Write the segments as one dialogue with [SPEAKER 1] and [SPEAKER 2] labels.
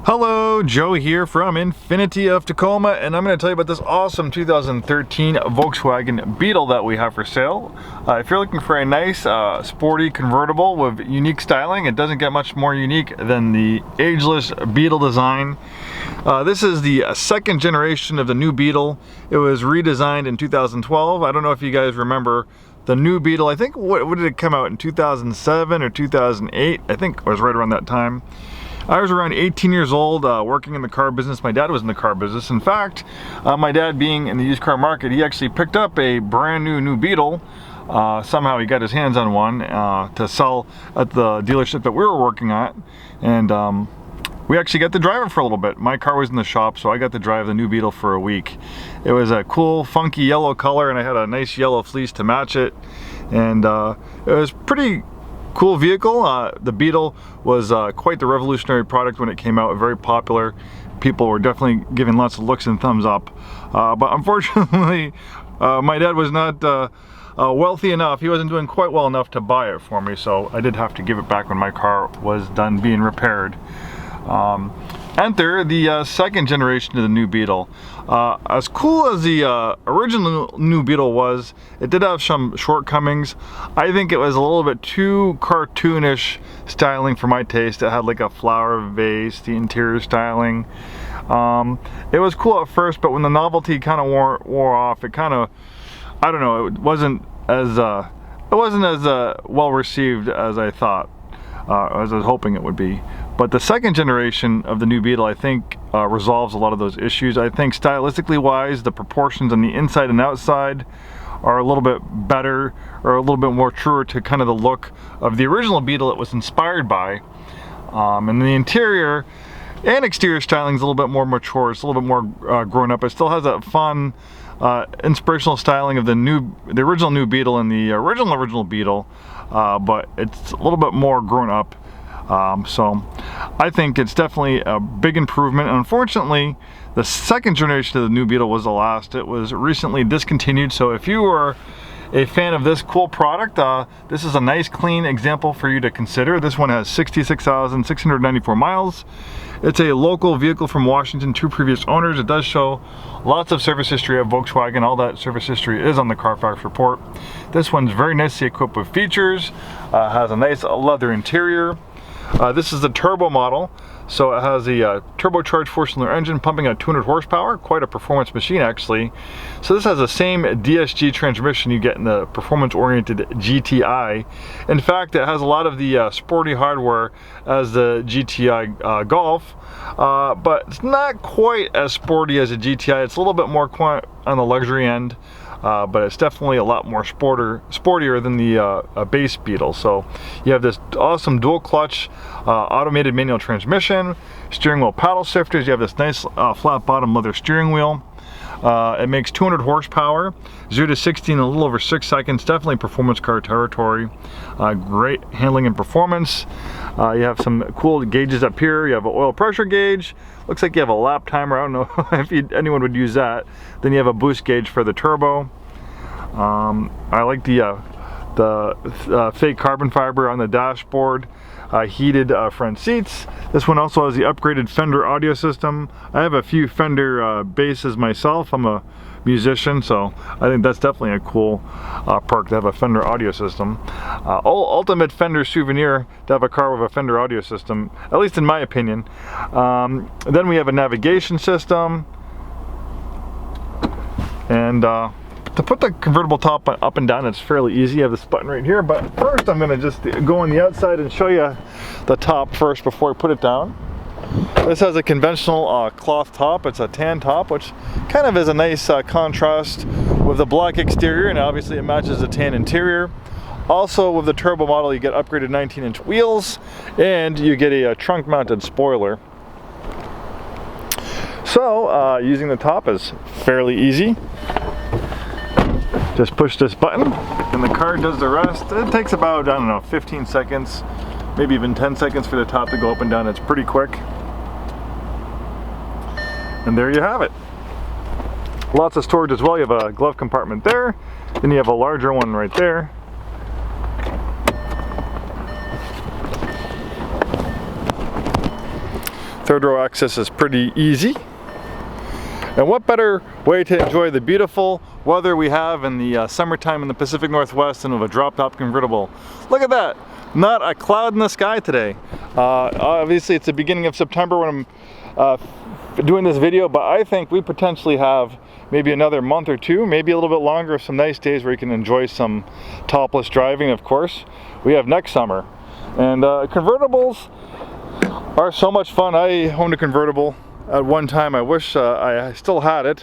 [SPEAKER 1] Hello, Joe here from Infiniti of Tacoma, and I'm going to tell you about this awesome 2013 Volkswagen Beetle that we have for sale. If you're looking for a nice, sporty convertible with unique styling, it doesn't get much more unique than the ageless Beetle design. This is the second generation of the new Beetle. It was redesigned in 2012. I don't know if you guys remember the new Beetle. I think, what did it come out in 2007 or 2008? I think it was right around that time. I was around 18 years old, working in the car business. My dad was in the car business. In fact, my dad, being in the used car market, he actually picked up a brand new Beetle. Somehow he got his hands on one to sell at the dealership that we were working at, and we actually got to drive it for a little bit. My car was in the shop, so I got to drive the new Beetle for a week. It was a cool, funky yellow color, and I had a nice yellow fleece to match it, and it was pretty cool vehicle. The Beetle was quite the revolutionary product when it came out, very popular. People were definitely giving lots of looks and thumbs up. But unfortunately, my dad was not wealthy enough. He wasn't doing quite well enough to buy it for me, so I did have to give it back when my car was done being repaired. Enter the second generation of the new Beetle. As cool as the original new Beetle was, it did have some shortcomings. I think it was a little bit too cartoonish styling for my taste. It had like a flower vase, the interior styling. It was cool at first, but when the novelty kind of wore off, it kind of, I don't know, it wasn't as well received as I thought, as I was hoping it would be. But the second generation of the new Beetle, I think, resolves a lot of those issues. I think stylistically wise, the proportions on the inside and outside are a little bit better, or a little bit more truer to kind of the look of the original Beetle it was inspired by. And the interior and exterior styling is a little bit more mature. It's a little bit more grown up. It still has that fun, inspirational styling of the original new Beetle and the original Beetle, but it's a little bit more grown up. So I think it's definitely a big improvement. And unfortunately, the second generation of the new Beetle was the last. It was recently discontinued. So if you were a fan of this cool product, this is a nice clean example for you to consider. This one has 66,694 miles. It's a local vehicle from Washington, 2 previous owners. It does show lots of service history of Volkswagen. All that service history is on the Carfax report. This one's very nicely equipped with features, has a nice leather interior. This is the turbo model, so it has a turbocharged 4-cylinder engine pumping out 200 horsepower, quite a performance machine actually. So this has the same DSG transmission you get in the performance-oriented GTI. In fact, it has a lot of the sporty hardware as the GTI Golf, but it's not quite as sporty as a GTI. It's a little bit more on the luxury end. But it's definitely a lot more sportier than the base Beetle. So you have this awesome dual clutch, automated manual transmission, steering wheel paddle shifters. You have this nice flat bottom leather steering wheel. It makes 200 horsepower, 0 to 60 in a little over 6 seconds. Definitely performance car territory. Great handling and performance. You have some cool gauges up here. You have an oil pressure gauge. Looks like you have a lap timer. I don't know if anyone would use that. Then you have a boost gauge for the turbo. I like the fake carbon fiber on the dashboard. Heated front seats. This one also has the upgraded Fender audio system. I have a few Fender basses myself. I'm a musician, so I think that's definitely a cool perk to have a Fender audio system. Ultimate Fender souvenir to have a car with a Fender audio system, at least in my opinion. Then we have a navigation system, and to put the convertible top up and down, it's fairly easy. You have this button right here, but first I'm going to just go on the outside and show you the top first before I put it down. This has a conventional cloth top. It's a tan top, which kind of is a nice contrast with the black exterior, and obviously it matches the tan interior. Also, with the turbo model, you get upgraded 19-inch wheels, and you get a trunk-mounted spoiler. So, using the top is fairly easy. Just push this button and the car does the rest. It takes about, I don't know, 15 seconds, maybe even 10 seconds for the top to go up and down. It's pretty quick. And there you have it. Lots of storage as well. You have a glove compartment there, then you have a larger one right there. Third row access is pretty easy. And what better way to enjoy the beautiful weather we have in the summertime in the Pacific Northwest than with a drop-top convertible. Look at that! Not a cloud in the sky today. Obviously it's the beginning of September when I'm doing this video, but I think we potentially have maybe another month or two, maybe a little bit longer, of some nice days where you can enjoy some topless driving. Of course, we have next summer. And convertibles are so much fun. I owned a convertible at one time. I wish I still had it.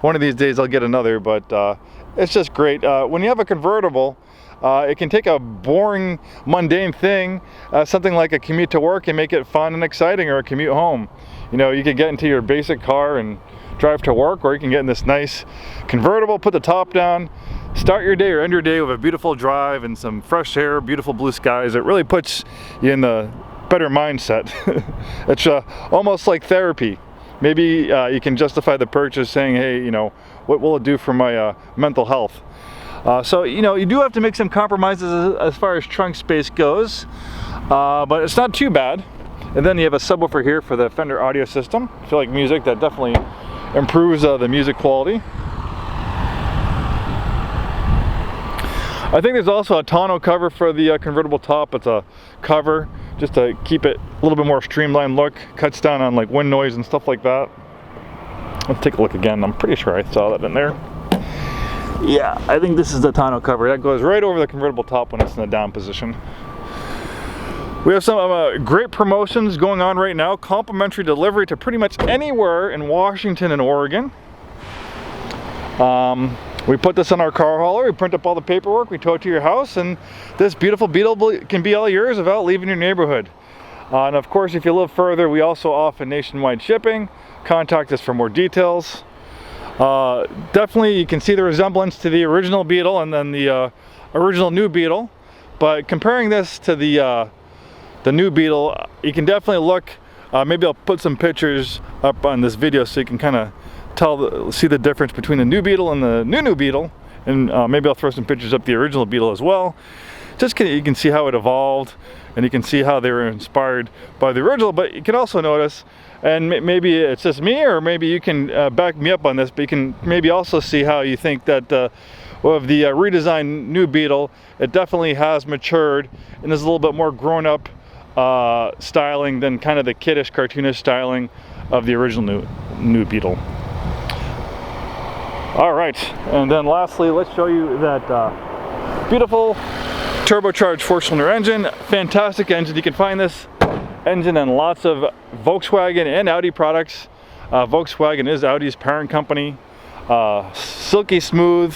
[SPEAKER 1] One of these days I'll get another, but it's just great. When you have a convertible, it can take a boring, mundane thing, something like a commute to work, and make it fun and exciting, or a commute home. You know, you could get into your basic car and drive to work, or you can get in this nice convertible, put the top down, start your day or end your day with a beautiful drive and some fresh air, beautiful blue skies. It really puts you in the better mindset. It's almost like therapy. Maybe you can justify the purchase saying, hey, you know, what will it do for my mental health? So, you know, you do have to make some compromises as far as trunk space goes, but it's not too bad. And then you have a subwoofer here for the Fender audio system. If you like music, that definitely improves the music quality. I think there's also a tonneau cover for the convertible top. It's a cover just to keep it a little bit more streamlined look. Cuts down on like wind noise and stuff like that. Let's take a look again. I'm pretty sure I saw that in there. Yeah, I think this is the tonneau cover. That goes right over the convertible top when it's in the down position. We have some great promotions going on right now. Complimentary delivery to pretty much anywhere in Washington and Oregon. We put this on our car hauler, we print up all the paperwork, we tow it to your house, and this beautiful Beetle can be all yours without leaving your neighborhood. And of course, if you live further, we also offer nationwide shipping. Contact us for more details. Definitely you can see the resemblance to the original Beetle and then the original new Beetle. But comparing this to the new Beetle, you can definitely look, maybe I'll put some pictures up on this video so you can kind of see the difference between the new Beetle and the new Beetle, and maybe I'll throw some pictures up the original Beetle as well. Just you can see how it evolved, and you can see how they were inspired by the original. But you can also notice, and maybe it's just me, or maybe you can back me up on this, but you can maybe also see how you think that of the redesigned new Beetle, it definitely has matured and is a little bit more grown up styling than kind of the kiddish, cartoonish styling of the original new Beetle. All right, and then lastly, let's show you that beautiful turbocharged 4-cylinder engine. Fantastic engine. You can find this engine in lots of Volkswagen and Audi products. Volkswagen is Audi's parent company. Silky smooth,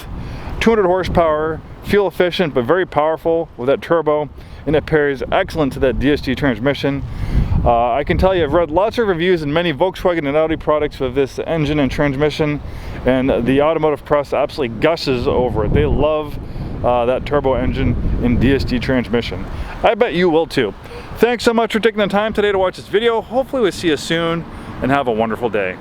[SPEAKER 1] 200 horsepower, fuel efficient but very powerful with that turbo, and it pairs excellent to that DSG transmission. I can tell you, I've read lots of reviews in many Volkswagen and Audi products with this engine and transmission, and the automotive press absolutely gushes over it. They love that turbo engine and DSG transmission. I bet you will too. Thanks so much for taking the time today to watch this video. Hopefully we'll see you soon, and have a wonderful day.